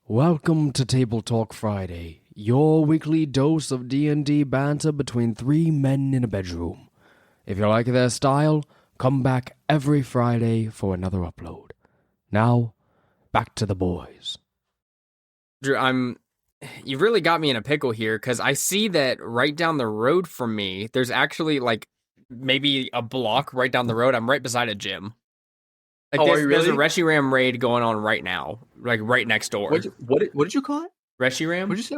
Welcome to Table Talk Friday, your weekly dose of D&D banter between three men in a bedroom. If you like their style, come back every Friday for another upload. Now, back to the boys. Drew, you've really got me in a pickle here because I see that right down the road from me, there's actually like maybe a block right down the road. I'm right beside a gym. Like Oh, are you there's a really? Reshiram raid going on right now, like right next door. What did you call it? Reshiram? What did you say?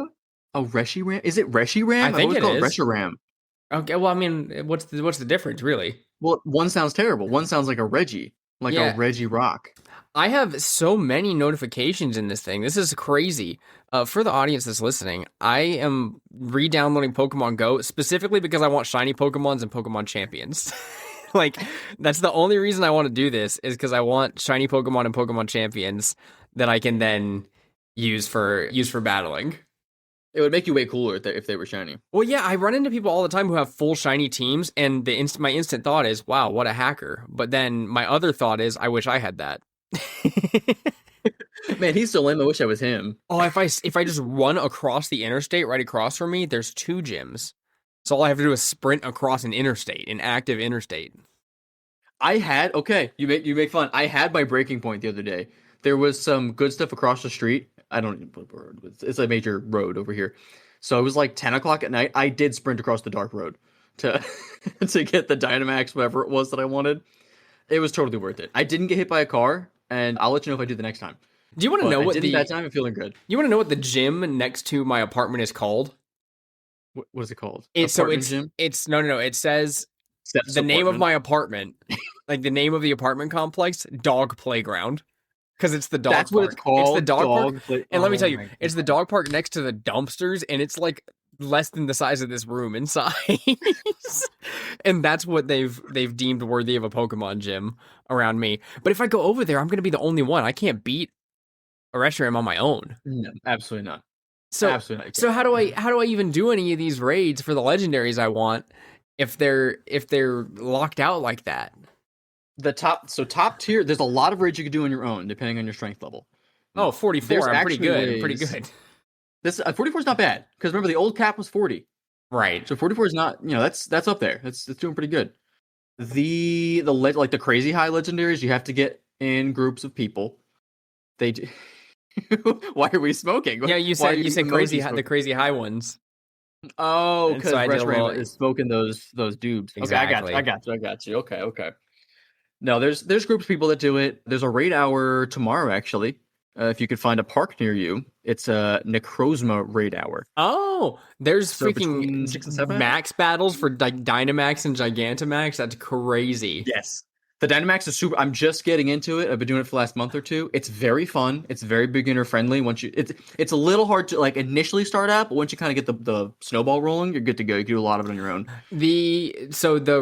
Oh, Reshiram? Is it Reshiram? I think always it call is. Reshiram. Okay, well, I mean, what's the difference, really? Well, one sounds terrible. One sounds like a Reggie, like a Yeah. Reggie Rock. I have so many notifications in this thing. This is crazy. For the audience that's listening, I am re-downloading Pokemon Go specifically because I want shiny Pokemons and Pokemon champions. Like, that's the only reason I want to do this is because I want shiny Pokemon and Pokemon champions that I can then use for battling. It would make you way cooler if they were shiny. Well, yeah, I run into people all the time who have full shiny teams, and my instant thought is, "Wow, what a hacker!" But then my other thought is, "I wish I had that." Man, he's so lame. I wish I was him. Oh, if I just run across the interstate right across from me, there's two gyms. So all I have to do is sprint across an interstate, an active interstate. You make fun. I had my breaking point the other day. There was some good stuff across the street. I don't even what road. It's a major road over here. So it was like 10 o'clock at night. I did sprint across the dark road to to get the Dynamax, whatever it was that I wanted. It was totally worth it. I didn't get hit by a car, and I'll let you know if I do the next time. Do you want to know what that time? I'm feeling good. You want to know what the gym next to my apartment is called? What is it called? Gym? It's no. It says Steps the name of apartment. my apartment, like the name of the apartment complex, dog playground, because it's the dog. That's park. what it's called. It's the dog park. And let me tell you, it's the dog park next to the dumpsters, and it's like less than the size of this room in size. And that's what they've deemed worthy of a Pokemon gym around me. But if I go over there, I'm going to be the only one. I can't beat a Reshiram on my own. No, absolutely not. So, absolutely not. So how do I even do any of these raids for the legendaries I want if they're locked out like that? Top tier, there's a lot of raids you could do on your own depending on your strength level. Oh, 44. I'm pretty good. I'm pretty good. This 44 is not bad because remember the old cap was 40. Right. So 44 is not, that's up there. It's doing pretty good. The crazy high legendaries you have to get in groups of people. They do. Why are we smoking? Yeah, you said crazy the crazy high ones. Oh, because so is smoking those dudes. Exactly. Okay, I got you. Okay. No, there's groups of people that do it. There's a raid hour tomorrow, actually. If you could find a park near you, it's a Necrozma raid hour. Oh, there's freaking 6 and 7 max battles for Dynamax and Gigantamax. That's crazy. Yes. The Dynamax is super. I'm just getting into it. I've been doing it for the last month or two. It's very fun. It's very beginner friendly. It's a little hard to like initially start out, but once you kind of get the snowball rolling, you're good to go. You can do a lot of it on your own. The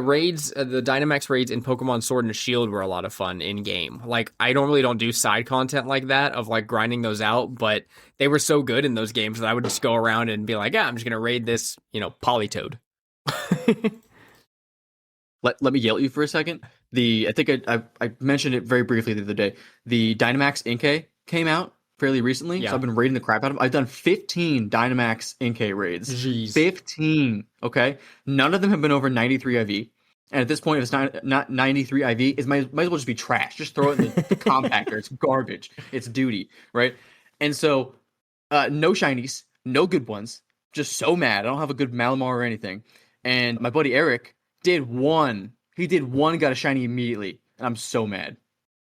raids, the Dynamax raids in Pokemon Sword and Shield were a lot of fun in game. Like I normally don't do side content like that of like grinding those out, but they were so good in those games that I would just go around and be like, yeah, I'm just gonna raid this, Politoed. Let me yell at you for a second. I think I mentioned it very briefly the other day. The Dynamax Inkay came out fairly recently, Yeah. so I've been raiding the crap out of them. I've done 15 Dynamax Inkay raids. Jeez. 15, okay? None of them have been over 93 IV. And at this point, if it's not 93 IV, it might as well just be trash. Just throw it in the compactor. It's garbage. It's duty, right? And so, no shinies, no good ones. Just so mad. I don't have a good Malamar or anything. And my buddy Eric did one. He did one, got a shiny immediately, and I'm so mad.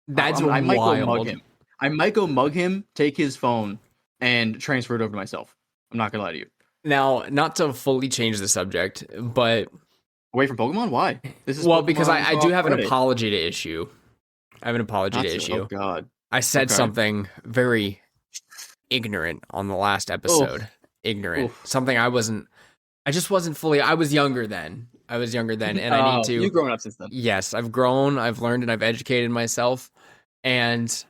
That's I might wild. go mug him. I might go mug him, take his phone, and transfer it over to myself. I'm not gonna lie to you. Now, not to fully change the subject, but Away from Pokemon? Why? This is because I do have an apology to issue. I have an apology to issue. Oh God! I said something very ignorant on the last episode. Oof. Ignorant. Oof. Something I just wasn't fully. I was younger then, and I need to. You've grown up since then. Yes, I've grown, I've learned, and I've educated myself. And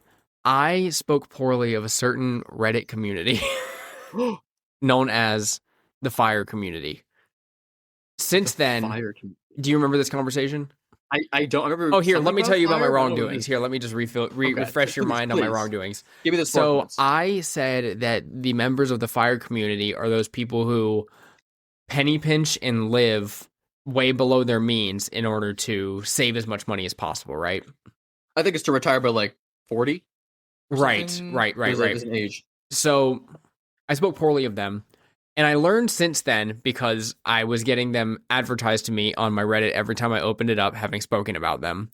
I spoke poorly of a certain Reddit community known as the Fire Community. Since then, do you remember this conversation? I don't remember. Oh, here, let something me tell you about my fire, but I don't know what it wrongdoings. is. Here, let me just refresh your Please, mind on my please. wrongdoings. Give me this So I said that the members of the fire community are those people who penny pinch and live way below their means in order to save as much money as possible, right? I think it's to retire by like 40. Right, Something? right, Or right, is that right. as an age? So I spoke poorly of them. And I learned since then, because I was getting them advertised to me on my Reddit every time I opened it up, having spoken about them.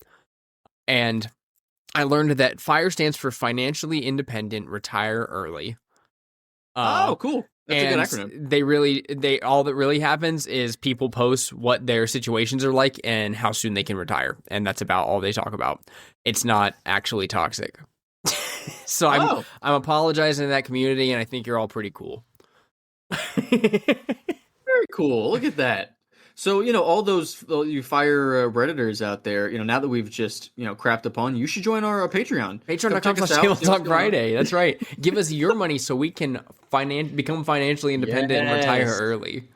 And I learned that FIRE stands for Financially Independent Retire Early. Oh, cool. That's a good acronym. They all that really happens is people post what their situations are like and how soon they can retire. And that's about all they talk about. It's not actually toxic. So I'm apologizing to that community, and I think you're all pretty cool. Very cool. Look at that. So, all those you fire Redditors out there, now that we've just, crapped upon, you should join our Patreon. Patreon.com/Table Talk Friday. That's right. Give us your money so we can become financially independent and retire early.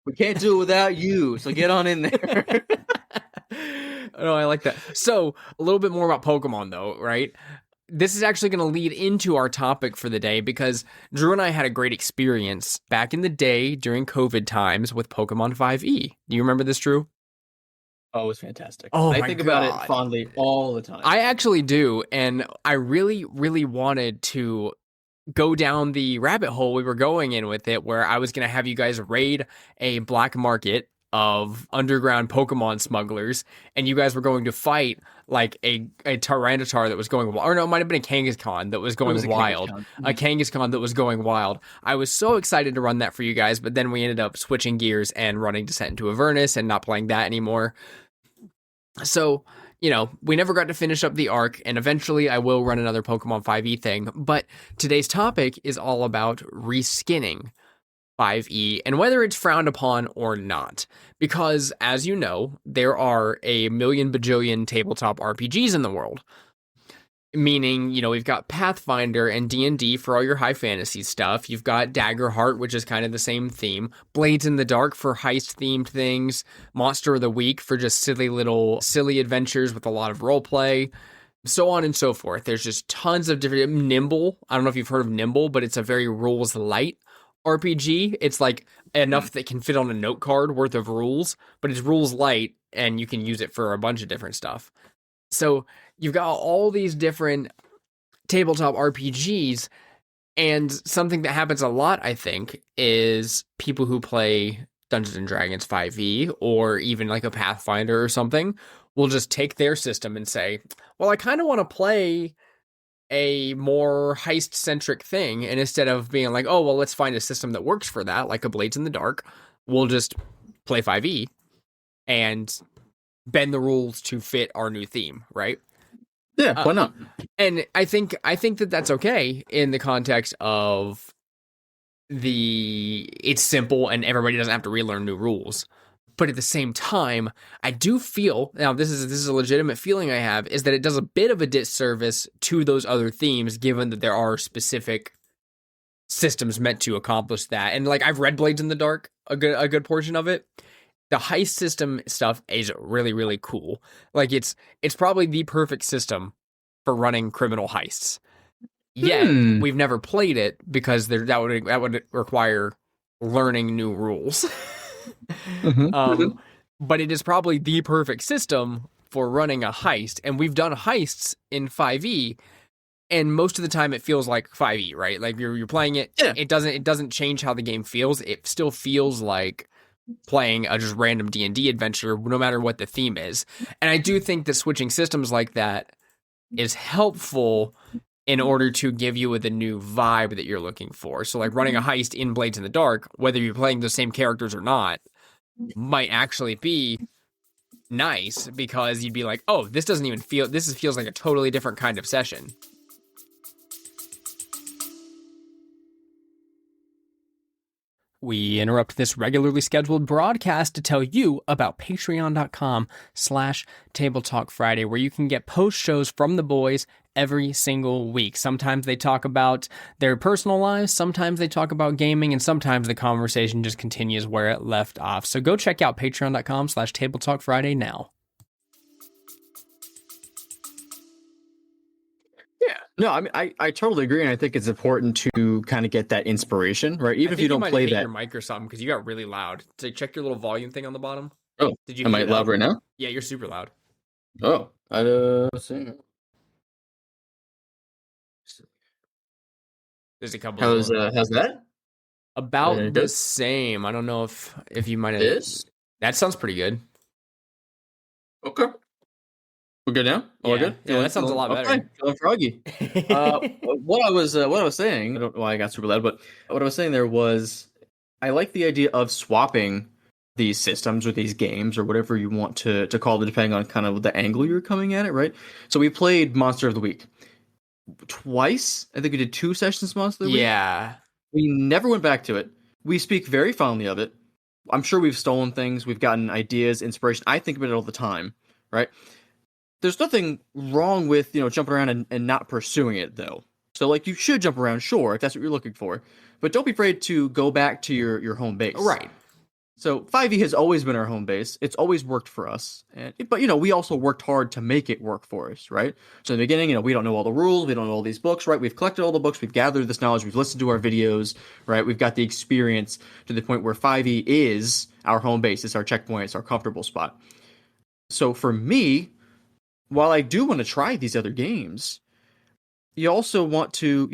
We can't do it without you, so get on in there. Oh, I like that. So, a little bit more about Pokemon, though, right? This is actually going to lead into our topic for the day because Drew and I had a great experience back in the day during COVID times with Pokemon 5e. Do you remember this, Drew? Oh, it was fantastic. Oh, I think about it fondly all the time. I actually do, and I really, really wanted to go down the rabbit hole we were going in with it, where I was going to have you guys raid a black market of underground Pokemon smugglers, and you guys were going to fight like a Tyranitar that was going wild. Or no, it might have been a Kangaskhan that was going wild. A Kangaskhan that was going wild. I was so excited to run that for you guys, but then we ended up switching gears and running Descent into Avernus and not playing that anymore. So, we never got to finish up the arc, and eventually I will run another Pokemon 5e thing. But today's topic is all about reskinning 5e and whether it's frowned upon or not. Because, as you know, there are a million bajillion tabletop RPGs in the world. Meaning, we've got Pathfinder and D&D for all your high fantasy stuff. You've got Daggerheart, which is kind of the same theme. Blades in the Dark for heist-themed things. Monster of the Week for just silly adventures with a lot of roleplay. So on and so forth. There's just tons of different... Nimble. I don't know if you've heard of Nimble, but it's a very rules-light RPG. It's like enough that can fit on a note card worth of rules, but it's rules light, and you can use it for a bunch of different stuff. So you've got all these different tabletop RPGs, and something that happens a lot, I think, is people who play Dungeons and Dragons 5e or even like a Pathfinder or something will just take their system and say, well, I kind of want to play a more heist-centric thing, and instead of being like, oh, well, let's find a system that works for that, like a Blades in the Dark, we'll just play 5e and bend the rules to fit our new theme, right? Yeah, why not? And I think that that's okay in the context of it's simple and everybody doesn't have to relearn new rules. But at the same time, I do feel, now this is a legitimate feeling I have, is that it does a bit of a disservice to those other themes, given that there are specific systems meant to accomplish that. And like, I've read Blades in the Dark, a good portion of it. The heist system stuff is really, really cool. Like, it's probably the perfect system for running criminal heists. Yet, we've never played it because that would require learning new rules. But it is probably the perfect system for running a heist, and we've done heists in 5e, and most of the time it feels like 5e, right? Like you're playing it, it doesn't change how the game feels. It still feels like playing a just random D&D adventure, no matter what the theme is. And I do think that switching systems like that is helpful in order to give you the new vibe that you're looking for. So like running a heist in Blades in the Dark, whether you're playing the same characters or not, might actually be nice, because you'd be like, oh, this feels like a totally different kind of session. We interrupt this regularly scheduled broadcast to tell you about patreon.com/tabletalkfriday, where you can get post shows from the boys every single week. Sometimes they talk about their personal lives, sometimes they talk about gaming, and sometimes the conversation just continues where it left off. So go check out patreon.com/tabletalkfriday now. No, I mean, I totally agree, and I think it's important to kind of get that inspiration, right? I Even if think you you don't might have play hit that. your mic or something because you got really loud. So check your little volume thing on the bottom. Oh, Did you am heat I it loud up? right now? Yeah, you're super loud. Oh, see. There's a couple little How's that? about the Good. same. I don't know if you might have. This That sounds pretty good. okay. We're good now. All Yeah, good. yeah, that sounds a lot Okay. better. Feeling froggy. What I was saying. I don't know why I got super loud, but what I was saying there was, I like the idea of swapping these systems or these games or whatever you want to call it, depending on kind of the angle you're coming at it, right? So we played Monster of the Week twice. I think we did 2 sessions Monster of the Week. Yeah, We never went back to it. We speak very fondly of it. I'm sure we've stolen things. We've gotten ideas, inspiration. I think about it all the time, right? There's nothing wrong with, jumping around and not pursuing it, though. So, like, you should jump around, sure, if that's what you're looking for. But don't be afraid to go back to your home base. right. So 5e has always been our home base. It's always worked for us. But we also worked hard to make it work for us, right? So in the beginning, we don't know all the rules, we don't know all these books, right? We've collected all the books, we've gathered this knowledge, we've listened to our videos, right? We've got the experience to the point where 5e is our home base, it's our checkpoint, it's our comfortable spot. So for me, while I do want to try these other games, you also want to,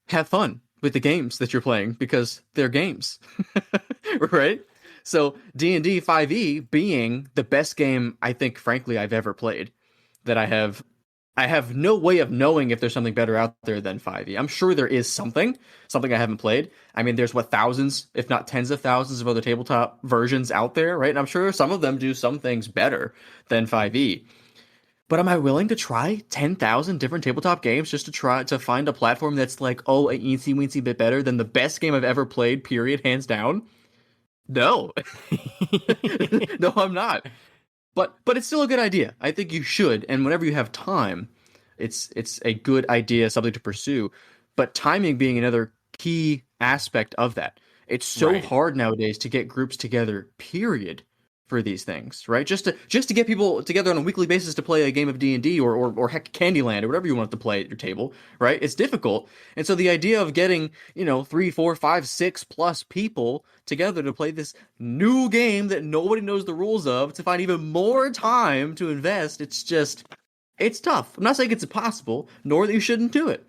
have fun with the games that you're playing because they're games, right? So D&D 5e being the best game I think, frankly, I've ever played, that I have no way of knowing if there's something better out there than 5e. I'm sure there is something I haven't played. I mean, there's thousands, if not tens of thousands of other tabletop versions out there, right? And I'm sure some of them do some things better than 5e. But am I willing to try 10,000 different tabletop games just to try to find a platform that's like, oh, a eensy weensy bit better than the best game I've ever played, period, hands down? No. No, I'm not. But it's still a good idea. I think you should, and whenever you have time, it's a good idea, something to pursue. But timing being another key aspect of that. It's so Right. hard nowadays to get groups together, period, for these things, right? Just to get people together on a weekly basis to play a game of D&D or heck Candyland or whatever you want to play at your table, right? It's difficult. And so the idea of getting, 3, 4, 5, 6+ people together to play this new game that nobody knows the rules of, to find even more time to invest, it's tough. I'm not saying it's impossible, nor that you shouldn't do it.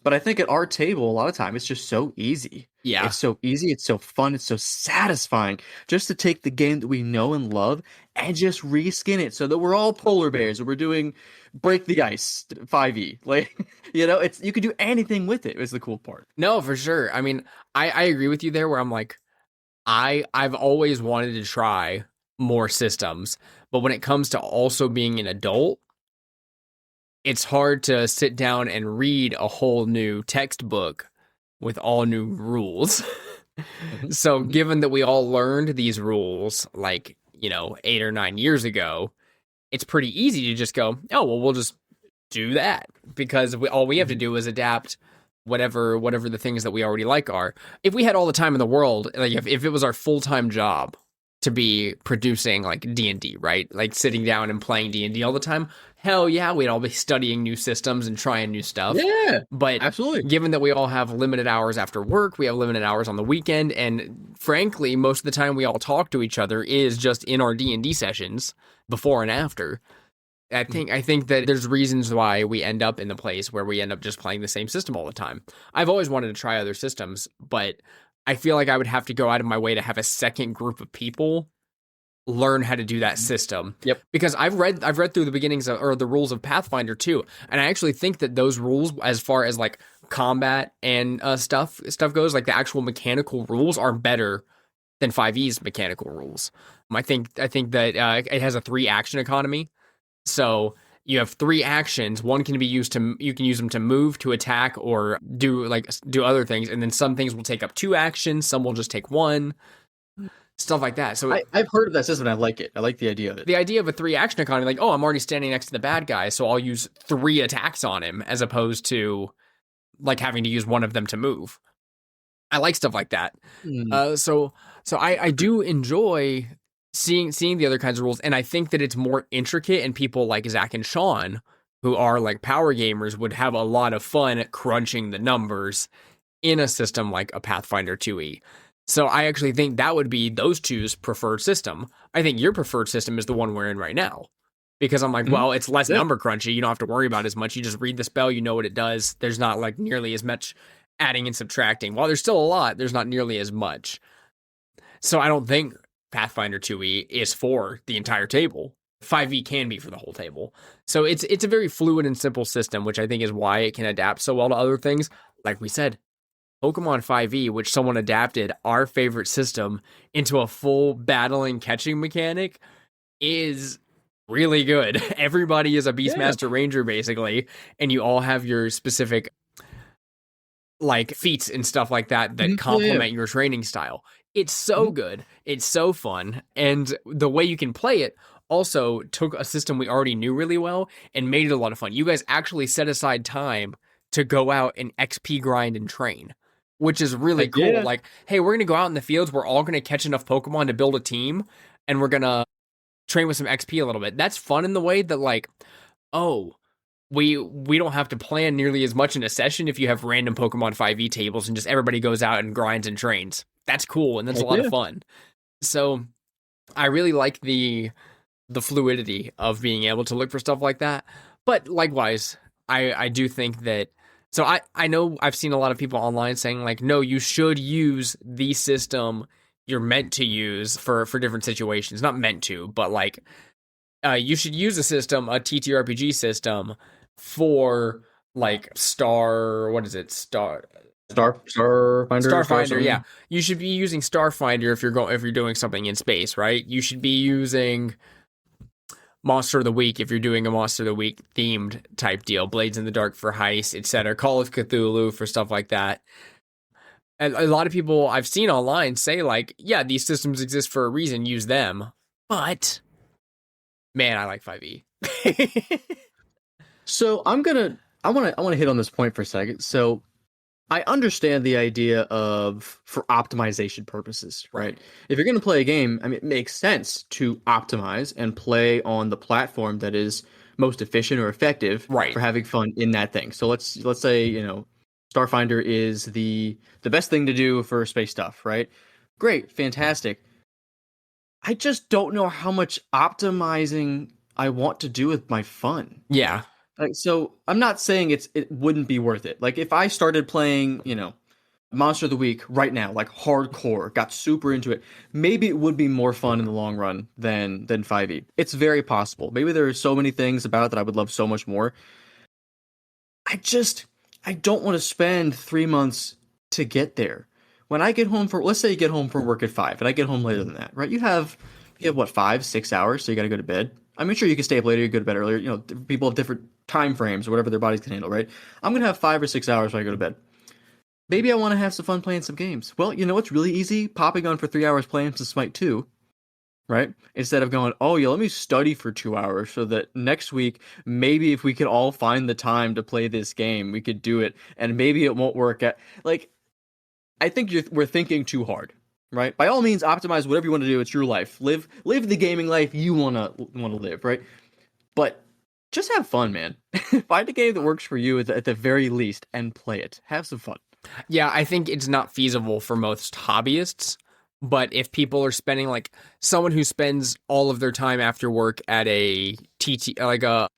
But I think at our table, a lot of time, it's just so easy. Yeah. It's so easy, it's so fun, it's so satisfying just to take the game that we know and love and just reskin it so that we're all polar bears and we're doing Break the Ice 5e. Like, it's you can do anything with it, is the cool part. No, for sure. I mean, I agree with you there where I'm like, I've always wanted to try more systems, but when it comes to also being an adult, it's hard to sit down and read a whole new textbook with all new rules. So, given that we all learned these rules like, 8 or 9 years ago, it's pretty easy to just go, oh, well, we'll just do that because all we have to do is adapt whatever the things that we already like are. If we had all the time in the world, like if it was our full-time job to be producing like D&D, right? Like sitting down and playing D&D all the time, hell yeah, we'd all be studying new systems and trying new stuff. Yeah, But absolutely. given that we all have limited hours after work, we have limited hours on the weekend, and frankly, most of the time we all talk to each other is just in our D&D sessions before and after. I think that there's reasons why we end up in the place where we end up just playing the same system all the time. I've always wanted to try other systems, but I feel like I would have to go out of my way to have a second group of people learn how to do that system. Yep. Because I've read through the beginnings or the rules of Pathfinder too, and I actually think that those rules, as far as like combat and stuff goes, like the actual mechanical rules are better than 5e's mechanical rules. I think that it has a 3 action economy. So you have 3 actions. One can be used you can use them to move, to attack, or do other things. And then some things will take up 2 actions. Some will just take 1. Stuff like that. So I've heard of that system and I like it. I like the idea of it. The idea of a 3 action economy, like, oh, I'm already standing next to the bad guy, so I'll use 3 attacks on him, as opposed to like having to use one of them to move. I like stuff like that. So I do enjoy seeing the other kinds of rules, and I think that it's more intricate, and people like Zach and Sean, who are like power gamers would have a lot of fun crunching the numbers in a system like a Pathfinder 2e. So I actually think that would be those two's preferred system. I think your preferred system is the one we're in right now. Because I'm like, well, it's less number crunchy. You don't have to worry about as much. You just read the spell, you know what it does. There's not like nearly as much adding and subtracting. While there's still a lot, there's not nearly as much. So I don't think Pathfinder 2e is for the entire table. 5e can be for the whole table. So it's a very fluid and simple system, which I think is why it can adapt so well to other things. Like we said, Pokemon 5e, which someone adapted our favorite system into a full battling catching mechanic, is really good. Everybody is a Beastmaster Ranger, basically, and you all have your specific like feats and stuff like that complement your training style. It's so good. It's so fun. And the way you can play it also took a system we already knew really well and made it a lot of fun. You guys actually set aside time to go out and XP grind and train, which is really cool. Yeah. Like, hey, we're going to go out in the fields. We're all going to catch enough Pokemon to build a team, and we're going to train with some XP a little bit. That's fun in the way that, like, oh, we don't have to plan nearly as much in a session if you have random Pokemon 5e tables and just everybody goes out and grinds and trains. That's cool, and that's a lot of fun. So I really like the fluidity of being able to look for stuff like that. But likewise, I do think that, so I know I've seen a lot of people online saying like, no, you should use the system you're meant to use for different situations. Not meant to, but like you should use a TTRPG system for like Starfinder. Starfinder, yeah. You should be using Starfinder if you're doing something in space, right? You should be using Monster of the Week if you're doing a Monster of the Week themed type deal. Blades in the Dark for heist, etc. Call of Cthulhu for stuff like that. And a lot of people I've seen online say like, yeah, these systems exist for a reason, use them. But man, I like 5e. So I want to hit on this point for a second. So I understand the idea of for optimization purposes, right? If you're going to play a game, I mean, it makes sense to optimize and play on the platform that is most efficient or effective for having fun in that thing. So let's say, you know, Starfinder is the best thing to do for space stuff, right? Great, fantastic. I just don't know how much optimizing I want to do with my fun. Yeah. Like, so I'm not saying it wouldn't be worth it. Like if I started playing, you know, Monster of the Week right now, like hardcore, got super into it, maybe it would be more fun in the long run than 5e. It's very possible. Maybe there are so many things about it that I would love so much more. I don't want to spend 3 months to get there. When I get home let's say you get home from work at 5 and I get home later than that, right? You have what, 5-6 hours, so you got to go to bed. I'm sure you can stay up later, you go to bed earlier. You know, people have different time frames or whatever their bodies can handle, right? I'm going to have 5 or 6 hours when I go to bed. Maybe I want to have some fun playing some games. Well, you know what's really easy? Popping on for 3 hours playing some Smite 2, right? Instead of going, oh yeah, let me study for 2 hours so that next week, maybe if we could all find the time to play this game, we could do it. And maybe it won't work out. Like, I think we're thinking too hard, right? By all means, optimize whatever you want to do. It's your life. Live the gaming life you want to live, right? But just have fun, man. Find a game that works for you at the very least and play it. Have some fun. Yeah, I think it's not feasible for most hobbyists, but if people are spending like someone who spends all of their time after work at a TCG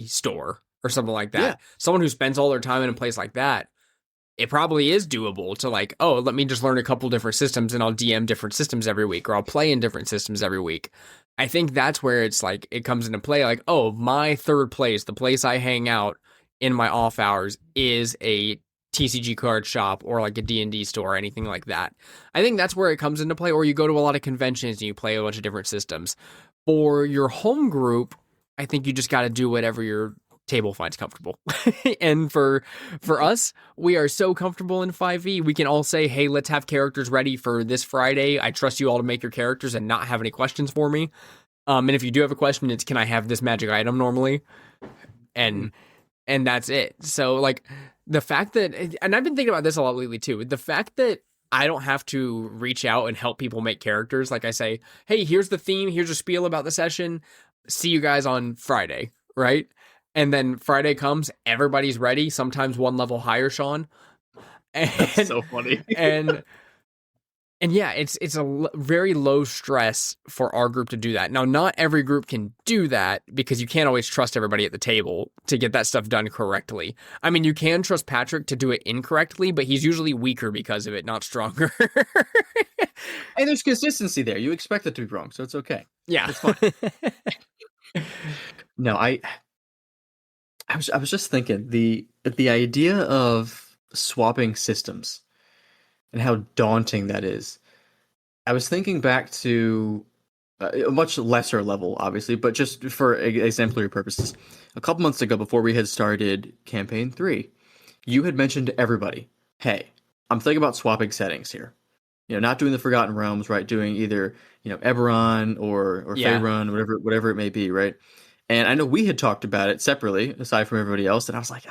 store or something like that, someone who spends all their time in a place like that, it probably is doable to like, oh, let me just learn a couple different systems and I'll DM different systems every week, or I'll play in different systems every week. I think that's where it's like, it comes into play. Like, oh, my third place, the place I hang out in my off hours, is a TCG card shop or like a D&D store or anything like that. I think that's where it comes into play. Or you go to a lot of conventions and you play a bunch of different systems. For your home group, I think you just got to do whatever your table finds comfortable. And for us, we are so comfortable in 5e. We can all say, hey, let's have characters ready for this Friday. I trust you all to make your characters and not have any questions for me. And if you do have a question, it's, can I have this magic item normally? And that's it. So like the fact that, and I've been thinking about this a lot lately too, the fact that I don't have to reach out and help people make characters. Like I say, hey, here's the theme, here's a spiel about the session. See you guys on Friday right? And then Friday comes, everybody's ready, sometimes one level higher, Sean. That's And so funny. and and yeah, it's very low stress for our group to do that. Now, not every group can do that because you can't always trust everybody at the table to get that stuff done correctly. I mean, you can trust Patrick to do it incorrectly, but he's usually weaker because of it, not stronger. And there's consistency there. You expect it to be wrong, so it's okay. Yeah. It's fine. No, I was just thinking the idea of swapping systems and how daunting that is. I was thinking back to a much lesser level, obviously, but just for exemplary purposes. A couple months ago, before we had started campaign 3, you had mentioned to everybody, "Hey, I'm thinking about swapping settings here. You know, not doing the Forgotten Realms, right? Doing either Eberron or Yeah. Faerun, whatever it may be, right?" And I know we had talked about it separately, aside from everybody else, and I was like,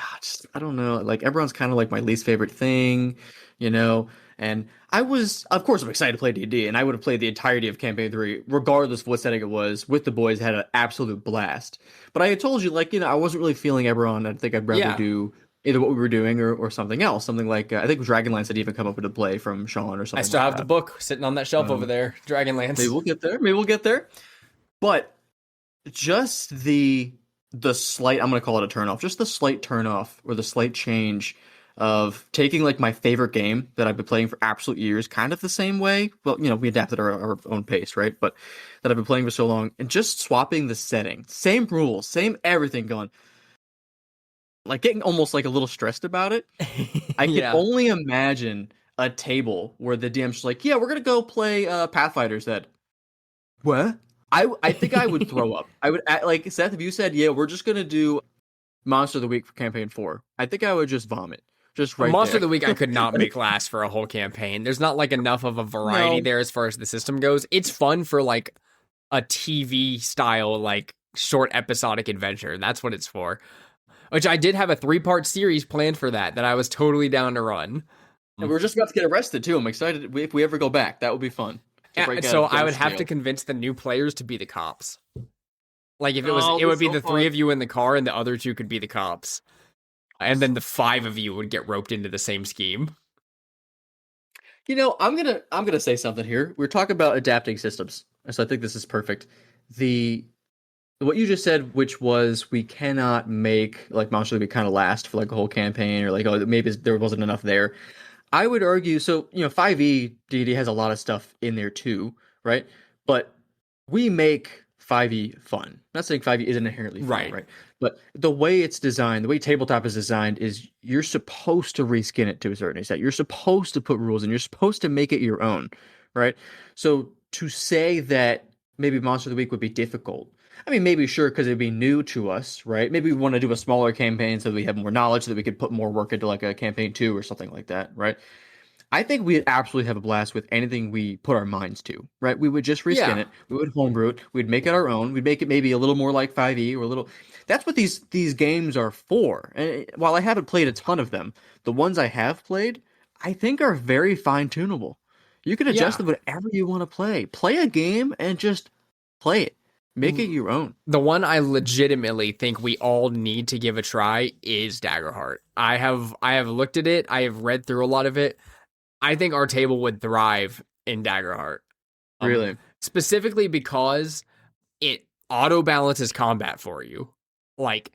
I don't know. Like Eberron's kind of like my least favorite thing, you know. And I was, of course, I'm excited to play D&D, and I would have played the entirety of Campaign 3, regardless of what setting it was, with the boys, had an absolute blast. But I had told you, like, I wasn't really feeling Eberron. I think I'd rather do either what we were doing or something else. Something like, I think Dragonlance had even come up with a play from Sean or something. I still have the book sitting on that shelf over there, Dragonlance. Maybe we'll get there. But just the slight, I'm going to call it a turnoff, just the slight turnoff or the slight change of taking like my favorite game that I've been playing for absolute years, kind of the same way. Well, we adapted our own pace, right? But that I've been playing for so long, and just swapping the setting, same rules, same everything, going like getting almost like a little stressed about it. I can only imagine a table where the DM's just like, "Yeah, we're gonna go play Pathfinders." That what? I think I would throw up. I would, like Seth, if you said, "Yeah, we're just gonna do Monster of the Week for campaign 4," I think I would just vomit. Just right Monster there. of the Week I could not make last for a whole campaign. There's not like enough of a variety there as far as the system goes. It's fun for like a TV style, like short episodic adventure. That's what it's for. Which I did have a 3-part series planned for that I was totally down to run. And we're just about to get arrested too. I'm excited if we ever go back. That would be fun. So I would have to convince the new players to be the cops. Like if it would be the 3 of you in the car and the other 2 could be the cops. And then the 5 of you would get roped into the same scheme. I'm gonna say something here. We're talking about adapting systems, so I think this is perfect. What you just said, which was we cannot make like Monster of the Week kind of last for like a whole campaign, or like maybe there wasn't enough there. I would argue, so 5e D&D has a lot of stuff in there too, right? But we make 5e fun. I'm not saying 5e isn't inherently fun, right? But the way it's designed, the way tabletop is designed, is you're supposed to reskin it to a certain extent. You're supposed to put rules in. You're supposed to make it your own, right? So to say that maybe Monster of the Week would be difficult, I mean, maybe sure, because it'd be new to us, right? Maybe we want to do a smaller campaign so that we have more knowledge, so that we could put more work into like a campaign 2 or something like that, right? I think we'd absolutely have a blast with anything we put our minds to, right? We would just reskin it. We would homebrew it. We'd make it our own. We'd make it maybe a little more like 5e or a little. That's what these games are for. And while I haven't played a ton of them, the ones I have played, I think are very fine tunable. You can adjust them whatever you want to play. Play a game and just play it. Make it your own. The one I legitimately think we all need to give a try is Daggerheart. I have looked at it. I have read through a lot of it. I think our table would thrive in Daggerheart. Really? Specifically because it auto balances combat for you. Like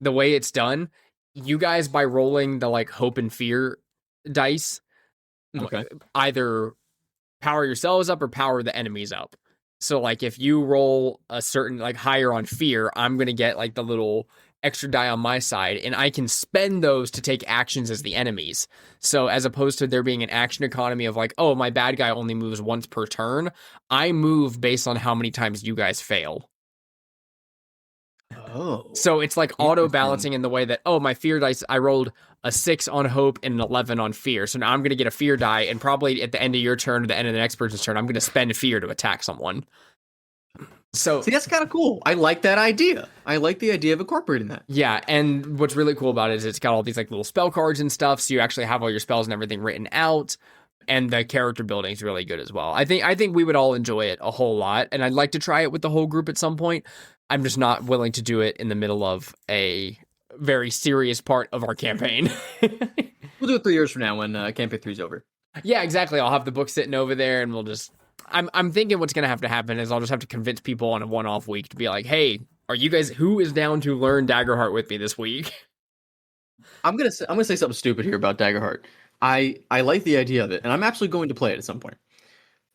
the way it's done, you guys by rolling the like hope and fear dice, either power yourselves up or power the enemies up. So like if you roll a certain like higher on fear, I'm going to get like the little extra die on my side, and I can spend those to take actions as the enemies. So as opposed to there being an action economy of like, oh, my bad guy only moves once per turn, I move based on how many times you guys fail. Oh. So it's like auto balancing in the way that, oh, my fear dice, I rolled a 6 on hope and an 11 on fear. So now I'm going to get a fear die, and probably at the end of your turn or the end of the next person's turn, I'm going to spend fear to attack someone. So see, that's kind of cool. I like that idea. I like the idea of incorporating that. Yeah, and what's really cool about it is it's got all these like little spell cards and stuff, so you actually have all your spells and everything written out. And the character building is really good as well. I think we would all enjoy it a whole lot, and I'd like to try it with the whole group at some point. I'm just not willing to do it in the middle of a very serious part of our campaign. We'll do it 3 years from now when campaign 3 is over. Yeah, exactly. I'll have the book sitting over there, and we'll just. I'm thinking what's gonna have to happen is I'll just have to convince people on a one-off week to be like, hey, are you guys who is down to learn Daggerheart with me this week? I'm gonna say something stupid here about Daggerheart. I like the idea of it, and I'm absolutely going to play it at some point.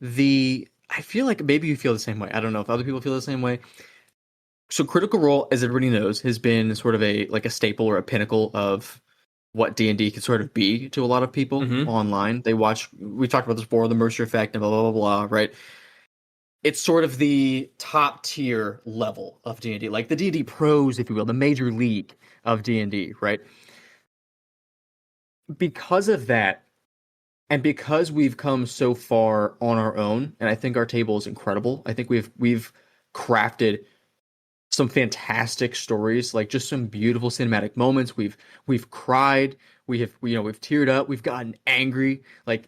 I feel like maybe you feel the same way. I don't know if other people feel the same way. So Critical Role, as everybody knows, has been sort of a staple or a pinnacle of what D&D can sort of be to a lot of people online. We talked about this before, the Mercer effect and blah, blah, blah, blah, right? It's sort of the top tier level of D&D, like the D&D pros, if you will, the major league of D&D, right? Because of that, and because we've come so far on our own, and I think our table is incredible. I think we've crafted some fantastic stories, like just some beautiful cinematic moments. We've cried, we've teared up, we've gotten angry. Like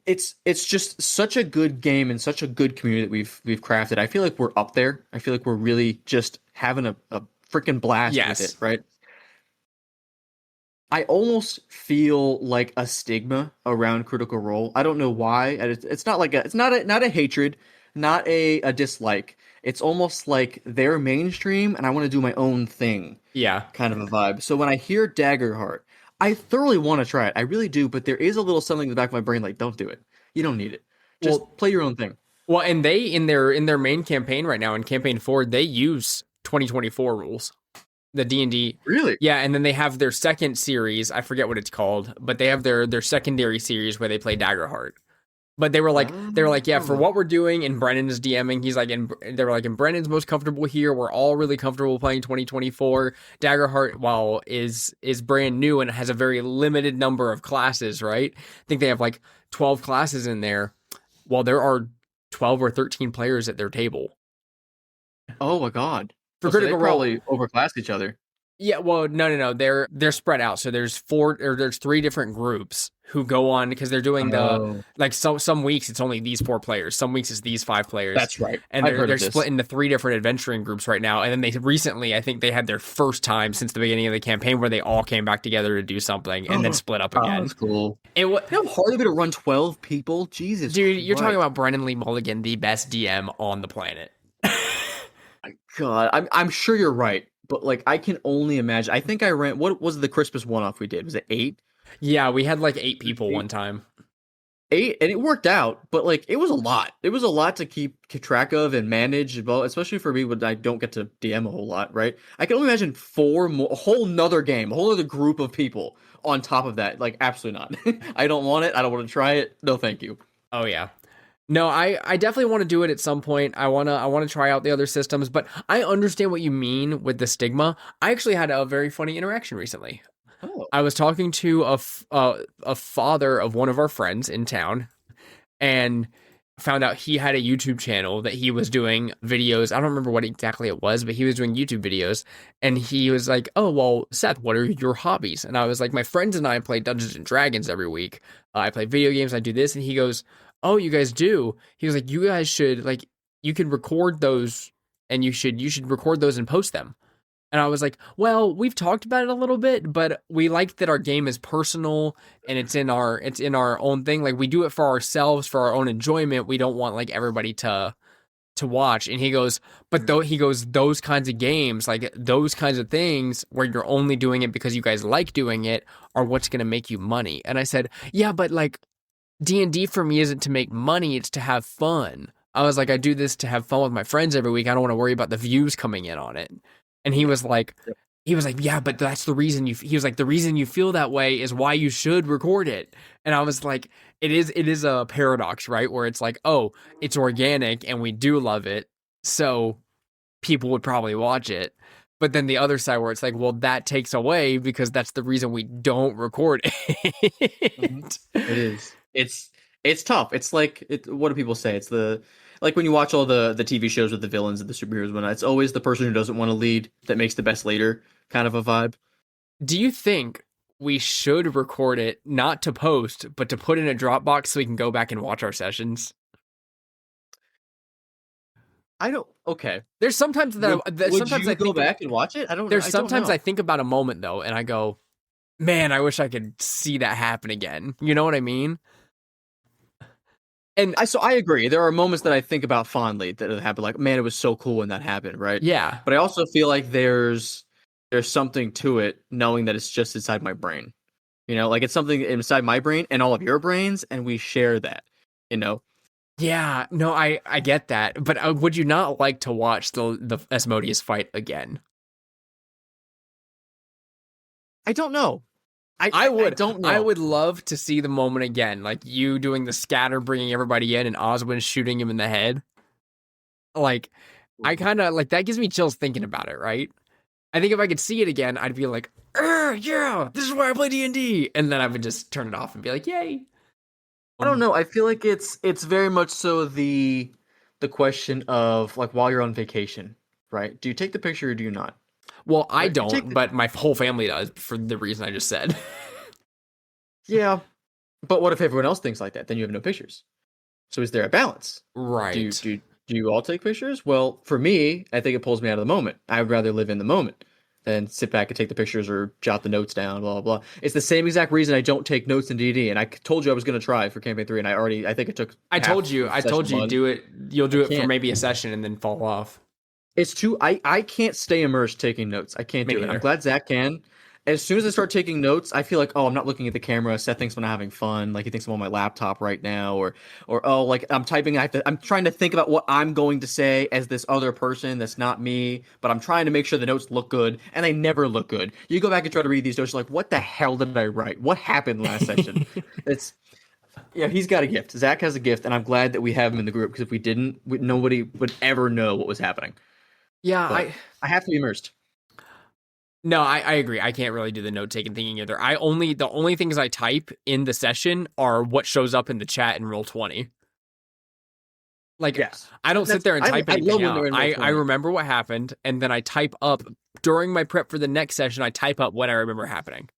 it's just such a good game and such a good community that we've crafted. I feel like we're up there. I feel like we're really just having a freaking blast with it, right? I almost feel like a stigma around Critical Role. I don't know why. It's not like it's not a hatred, not a dislike. It's almost like they're mainstream and I want to do my own thing. Yeah. Kind of a vibe. So when I hear Daggerheart, I thoroughly want to try it. I really do, but there is a little something in the back of my brain like, don't do it. You don't need it. Just play your own thing. Well, and they in their main campaign right now, in campaign 4, they use 2024 rules. The D&D. Really? Yeah, and then they have their second series, I forget what it's called, but they have their secondary series where they play Daggerheart. But they were like, yeah, for what we're doing, and Brennan is DMing, he's like, they were like, and Brennan's most comfortable here. We're all really comfortable playing 2024. Daggerheart, while is brand new and has a very limited number of classes, right? I think they have like 12 classes in there, while there are 12 or 13 players at their table. Oh my god. For Critical Role, probably overclass each other. Yeah, well, no. They're spread out. So there's 3 different groups who go on because they're doing some weeks it's only these 4 players. Some weeks it's these 5 players. That's right. And they're split into 3 different adventuring groups right now. And then they recently, I think they had their first time since the beginning of the campaign where they all came back together to do something and then split up again. That's cool. You know how hard is it to run 12 people? Jesus, dude, you're talking about Brennan Lee Mulligan, the best DM on the planet. God, I'm sure you're right, but like I can only imagine. I think I ran. What was the Christmas one-off we did? Was it 8? Yeah, we had like 8 people one time. 8, and it worked out, but like it was a lot. It was a lot to keep track of and manage, especially for me when I don't get to DM a whole lot, right? I can only imagine 4 more, a whole nother game, a whole other group of people on top of that. Like absolutely not. I don't want it. I don't want to try it. No, thank you. Oh yeah. No, I definitely want to do it at some point. I want to try out the other systems, but I understand what you mean with the stigma. I actually had a very funny interaction recently. Oh. I was talking to a father of one of our friends in town and found out he had a YouTube channel that he was doing videos. I don't remember what exactly it was, but he was doing YouTube videos, and he was like, "Oh, well, Seth, what are your hobbies?" And I was like, "My friends and I play Dungeons and Dragons every week. I play video games, I do this." And he goes, "Oh, you guys do?" He was like, "You guys should, like, you can record those and you should record those and post them." And I was like, "Well, we've talked about it a little bit, but we like that our game is personal and it's in our own thing. Like we do it for ourselves, for our own enjoyment. We don't want like everybody to watch." And he goes, "But those kinds of games, like those kinds of things where you're only doing it because you guys like doing it are what's going to make you money." And I said, "Yeah, but like D&D for me isn't to make money, it's to have fun." I was like, "I do this to have fun with my friends every week. I don't want to worry about the views coming in on it." And he was like, "Yeah, but that's the reason he was like, the reason you feel that way is why you should record it." And I was like, it is a paradox, right? Where it's like, oh, it's organic and we do love it, so people would probably watch it. But then the other side where it's like, well, that takes away because that's the reason we don't record it. It is. It's tough. It's like, what do people say? It's like when you watch all the TV shows with the villains and the superheroes, when it's always the person who doesn't want to lead that makes the best leader, kind of a vibe. Do you think we should record it, not to post, but to put in a Dropbox so we can go back and watch our sessions. Okay. There's sometimes that Would sometimes you I go think back and watch it? I don't. there's I sometimes don't know. I think about a moment though, and I go, man, I wish I could see that happen again. You know what I mean? And I agree. There are moments that I think about fondly that happened. Like, man, it was so cool when that happened, right? yeah, But I also feel like there's something to it, knowing that it's just inside my brain. You know, like it's something inside my brain and all of your brains, and we share that. You know, yeah, no, I get that, but would you not like to watch the Asmodeus fight again? I don't know. I would. I don't know. I would love to see the moment again, like you doing the scatter, bringing everybody in, and Oswin shooting him in the head. Like, I kind of like that gives me chills thinking about it. Right? I think if I could see it again, I'd be like, yeah, this is why I play D&D, and then I would just turn it off and be like, yay. I don't know. I feel like it's very much so the question of like while you're on vacation, right? Do you take the picture or do you not? Well, I Right, you take don't, the- but my whole family does for the reason I just said. Yeah, but what if everyone else thinks like that? Then you have no pictures. So is there a balance? Right. Do you all take pictures? Well, for me, I think it pulls me out of the moment. I would rather live in the moment than sit back and take the pictures or jot the notes down, blah, blah, blah. It's the same exact reason I don't take notes in D&D, and I told you I was going to try for Campaign 3, and I think it took I told you do it. You'll do it for can't. maybe a session and then fall off. It's too. I can't stay immersed taking notes. I can't Me do it. neither. I'm glad Zach can. As soon as I start taking notes, I feel like, oh, I'm not looking at the camera. Seth thinks I'm not having fun. Like he thinks I'm on my laptop right now, or oh, like I'm typing. I'm trying to think about what I'm going to say as this other person that's not me. But I'm trying to make sure the notes look good, and they never look good. You go back and try to read these notes, you're like, what the hell did I write? What happened last session? It's yeah, he's got a gift. Zach has a gift, and I'm glad that we have him in the group because if we didn't, nobody would ever know what was happening. Yeah, But I have to be immersed. No, I agree. I can't really do the note taking thing either. The only things I type in the session are what shows up in the chat in Roll20. Like, Yes. I don't sit there and type I anything love when out. they're in I Roll20. remember what happened, and then I type up during my prep for the next session. I type up what I remember happening.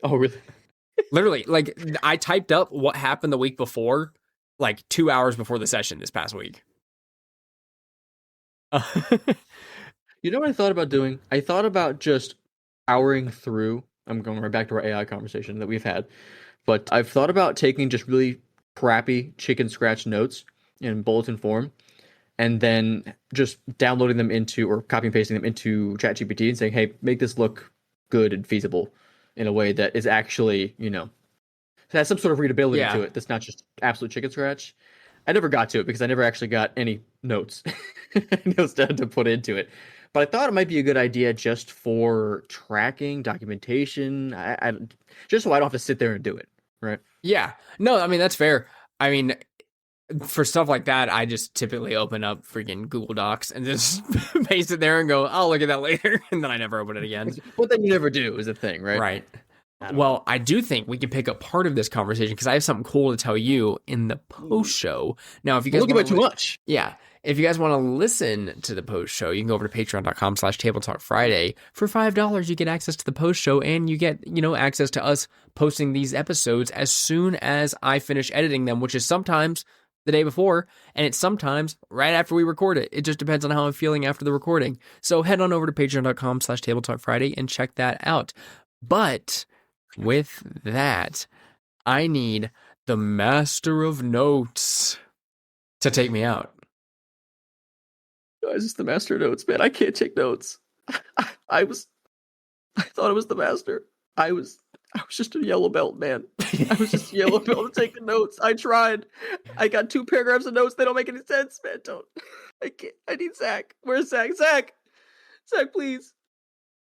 Oh, really? Literally, like I typed up what happened the week before, like 2 hours before the session this past week. You know what I thought about doing? I thought about just powering through. I'm going right back to our AI conversation that we've had. But I've thought about taking just really crappy chicken scratch notes in bulletin form and then just downloading them into or copy and pasting them into ChatGPT and saying, hey, make this look good and feasible in a way that is actually, has some sort of readability Yeah. to it that's not just absolute chicken scratch. I never got to it because I never actually got any notes to put into it. But I thought it might be a good idea just for tracking, documentation, I just so I don't have to sit there and do it, right? Yeah. No, I mean, that's fair. I mean, for stuff like that, I just typically open up freaking Google Docs and just paste it there and go, I'll look at that later. And then I never open it again. But then you never do is the thing, right? Right. I don't Well, I do think we can pick up part of this conversation because I have something cool to tell you in the post show. Now, if you guys Don't give wanna it too much. Yeah. If you guys want to listen to the post show, you can go over to patreon.com/Table Talk Friday. For $5, you get access to the post show and you get, access to us posting these episodes as soon as I finish editing them, which is sometimes the day before, and it's sometimes right after we record it. It just depends on how I'm feeling after the recording. So head on over to patreon.com/Table Talk Friday and check that out. But with that, I need the Master of Notes to take me out. Guys, it's the master notes, man. I can't take notes. I thought it was the master. I was just a yellow belt, man. I was just a yellow belt taking notes. I tried. I got 2 paragraphs of notes. They don't make any sense, man. I can't. I need Zach. Where's Zach? Zach, please.